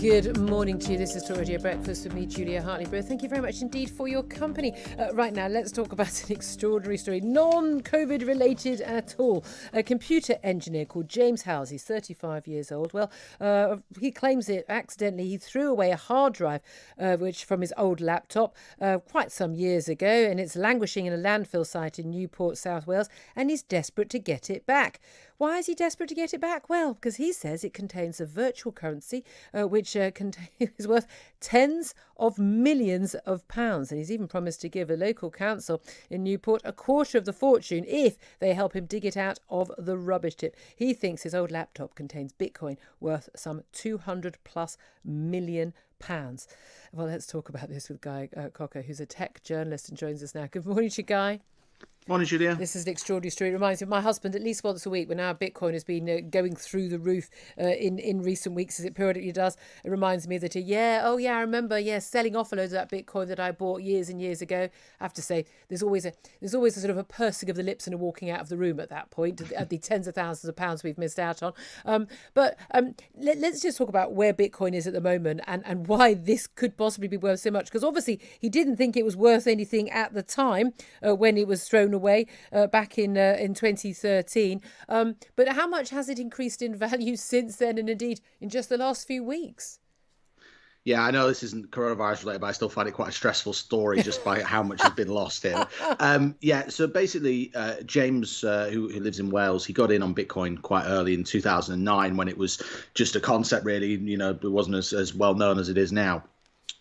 Good morning to you. This is talkRADIO Breakfast with me, Julia Hartley-Brewer. Thank you very much indeed for your company. Right now, let's talk about an extraordinary story, non-COVID related at all. A computer engineer called James Howes, he's 35 years old. Well, he claims that accidentally he threw away a hard drive, which from his old laptop quite some years ago, and it's languishing in a landfill site in Newport, South Wales, and he's desperate to get it back. Why is he desperate to get it back? Well, because he says it contains a virtual currency which is worth tens of millions of pounds. And he's even promised to give a local council in Newport a quarter of the fortune if they help him dig it out of the rubbish tip. He thinks his old laptop contains Bitcoin worth some 200 plus million pounds. Well, let's talk about this with Guy Cocker, who's a tech journalist and joins us now. Good morning to you, Guy. Morning, Julia. This is an extraordinary story. It reminds me of my husband at least once a week when our Bitcoin has been going through the roof in recent weeks, as it periodically does. It reminds me that, I remember, selling off a load of that Bitcoin that I bought years and years ago. I have to say, there's always a sort of a pursing of the lips and a walking out of the room at that point, at the tens of thousands of pounds we've missed out on. Let's just talk about where Bitcoin is at the moment and why this could possibly be worth so much. Because obviously he didn't think it was worth anything at the time when it was thrown away back in 2013. But how much has it increased in value since then, and indeed in just the last few weeks? Yeah, I know this isn't coronavirus related, but I still find it quite a stressful story just by how much has been lost here. So basically, James, who lives in Wales, he got in on Bitcoin quite early in 2009 when it was just a concept, really. It wasn't as well known as it is now.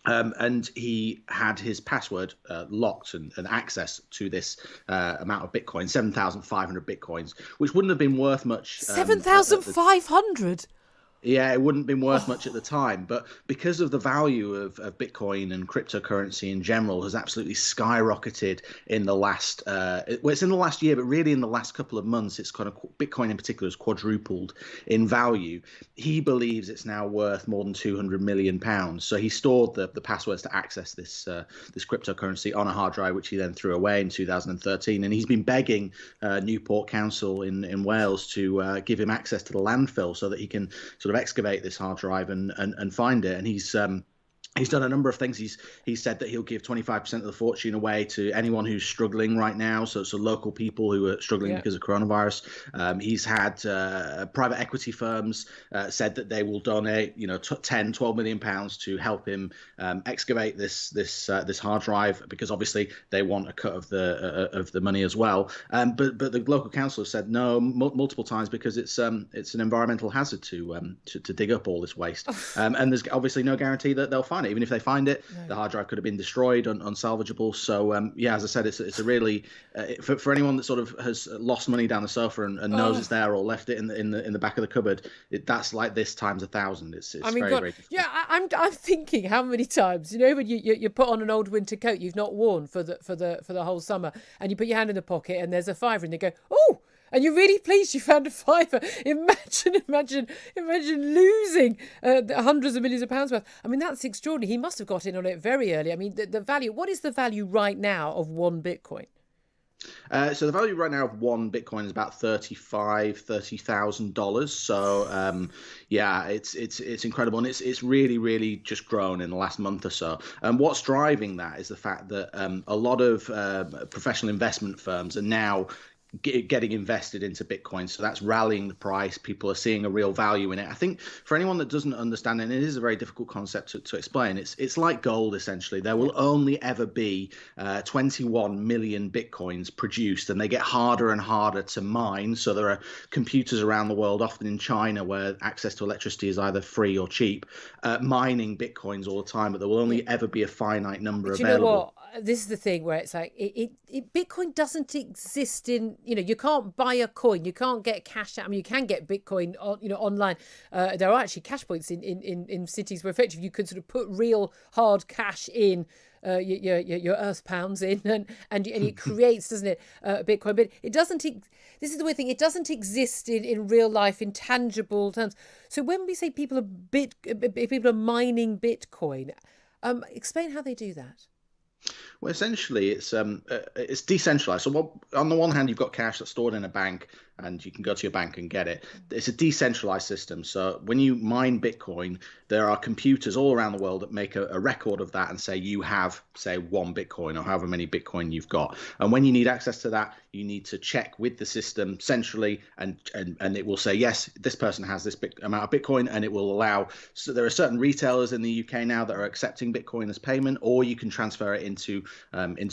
And he had his password locked and access to this amount of Bitcoin, 7,500 Bitcoins, which wouldn't have been worth much. 7,500? Yeah, it wouldn't have been worth much at the time, but because of the value of Bitcoin and cryptocurrency in general has absolutely skyrocketed in the last, it's in the last year, but really in the last couple of months, it's kind of Bitcoin in particular has quadrupled in value. He believes it's now worth more than 200 million pounds. So he stored the passwords to access this cryptocurrency on a hard drive, which he then threw away in 2013. And he's been begging Newport Council in Wales to give him access to the landfill so that he can sort of excavate this hard drive and find it. And he's done a number of things. He's said that he'll give 25% of the fortune away to anyone who's struggling right now. So local people who are struggling because of coronavirus. He's had private equity firms said that they will donate, 10, 12 million pounds to help him excavate this hard drive, because obviously they want a cut of the money as well. But the local council has said no multiple times because it's an environmental hazard to dig up all this waste. And there's obviously no guarantee that they'll find it. Even if they find it, the hard drive could have been destroyed, unsalvageable. So as I said, it's a really for anyone that sort of has lost money down the sofa and knows it's there or left it in the back of the cupboard. That's like this times 1,000. It's very difficult. Yeah, I'm thinking how many times when you put on an old winter coat you've not worn for the whole summer, and you put your hand in the pocket and there's a fiver and you go, oh. And you're really pleased you found a fiver. Imagine losing hundreds of millions of pounds worth. I mean, that's extraordinary. He must have got in on it very early. I mean, the value. What is the value right now of one Bitcoin? So the value right now of one Bitcoin is about $30,000. So it's incredible, and it's really just grown in the last month or so. And what's driving that is the fact that a lot of professional investment firms are now getting invested into Bitcoin. So that's rallying the price. People are seeing a real value in it. I think for anyone that doesn't understand it, and it is a very difficult concept to explain, it's like gold, essentially. There will only ever be 21 million Bitcoins produced, and they get harder and harder to mine. So there are computers around the world, often in China, where access to electricity is either free or cheap, mining Bitcoins all the time, but there will only ever be a finite number available. You know what? This is the thing where it's like Bitcoin doesn't exist in, you can't buy a coin, you can't get cash out. I mean, you can get Bitcoin online. There are actually cash points in cities where effectively you could sort of put real hard cash in, your earth pounds in, and it creates, doesn't it, Bitcoin? But it doesn't. This is the weird thing. It doesn't exist in real life in tangible terms. So when we say people are mining Bitcoin, explain how they do that. Well, essentially, it's decentralized. So on the one hand, you've got cash that's stored in a bank, and you can go to your bank and get it. It's a decentralized system. So when you mine Bitcoin, there are computers all around the world that make a record of that and say you have, say, 1 Bitcoin or however many Bitcoin you've got. And when you need access to that, you need to check with the system centrally, and it will say, yes, this person has this amount of Bitcoin, and it will allow. So there are certain retailers in the UK now that are accepting Bitcoin as payment, or you can transfer it into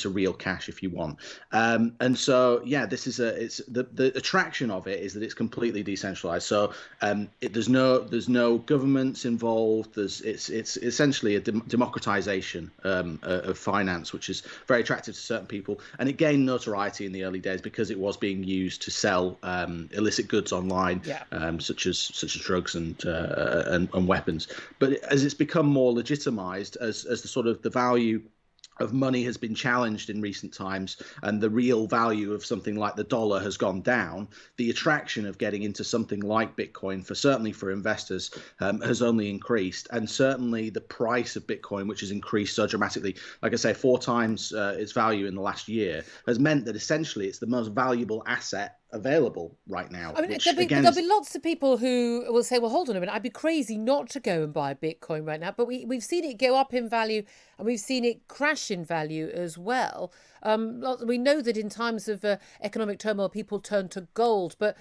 real cash if you want. And so, yeah, this is it's the attraction of it is that it's completely decentralized. So there's no governments involved. It's essentially a democratization of finance, which is very attractive to certain people, and it gained notoriety in the early days because it was being used to sell illicit goods online, such as drugs and weapons. But as it's become more legitimized, as the sort of the value of money has been challenged in recent times, and the real value of something like the dollar has gone down, the attraction of getting into something like Bitcoin, certainly for investors, has only increased. And certainly the price of Bitcoin, which has increased so dramatically, like I say, 4 times its value in the last year, has meant that essentially it's the most valuable asset available right now. I mean, there'll be lots of people who will say, well, hold on a minute, I'd be crazy not to go and buy Bitcoin right now. But we've seen it go up in value, and we've seen it crash in value as well. We know that in times of economic turmoil, people turn to gold, but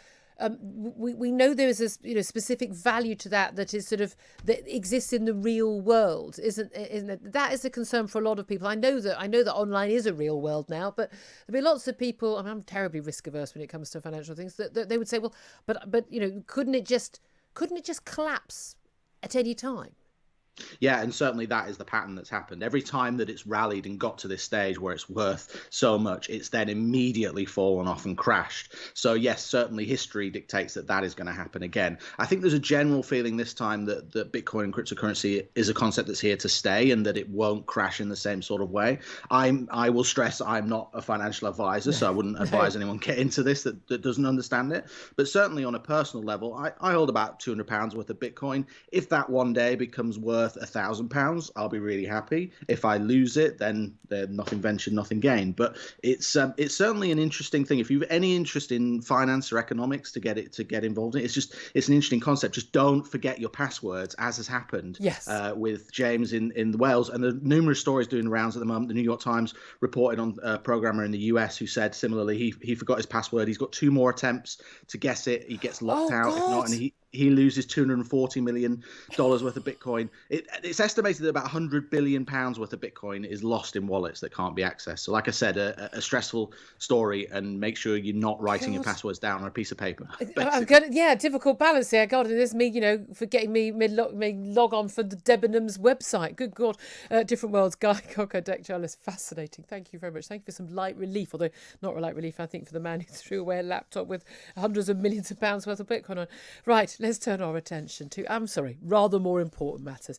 we know there is a specific value to that is sort of that exists in the real world, isn't it? That is a concern for a lot of people. I know that online is a real world now, but there'll be lots of people. I mean, I'm terribly risk averse when it comes to financial things. That they would say, well, but couldn't it just collapse at any time? Yeah, and certainly that is the pattern that's happened. Every time that it's rallied and got to this stage where it's worth so much, it's then immediately fallen off and crashed. So yes, certainly history dictates that is going to happen again. I think there's a general feeling this time that Bitcoin and cryptocurrency is a concept that's here to stay, and that it won't crash in the same sort of way. I will stress I'm not a financial advisor, so I wouldn't advise anyone get into this that doesn't understand it. But certainly on a personal level, I hold about £200 worth of Bitcoin. If that one day becomes worth £1,000, I'll be really happy. If I lose it, then nothing ventured, nothing gained. But it's certainly an interesting thing. If you've any interest in finance or economics to get involved in it, it's an interesting concept. Just don't forget your passwords, as has happened with James in Wales, and there are numerous stories doing rounds at the moment. The New York Times reported on a programmer in the US who said similarly he forgot his password. He's got 2 more attempts to guess it. He gets locked out. If not, and he loses $240 million worth of Bitcoin. It's estimated that about £100 billion worth of Bitcoin is lost in wallets that can't be accessed. So like I said, a stressful story, and make sure you're not writing your passwords down on a piece of paper. Difficult balance here. God, there's me, forgetting me log on for the Debenhams website. Good God. Different worlds. Guy Cocker, Deck Jarlis. Fascinating. Thank you very much. Thank you for some light relief, although not light relief, I think, for the man who threw away a laptop with hundreds of millions of pounds worth of Bitcoin on. Right. Let's turn our attention to, rather more important matters.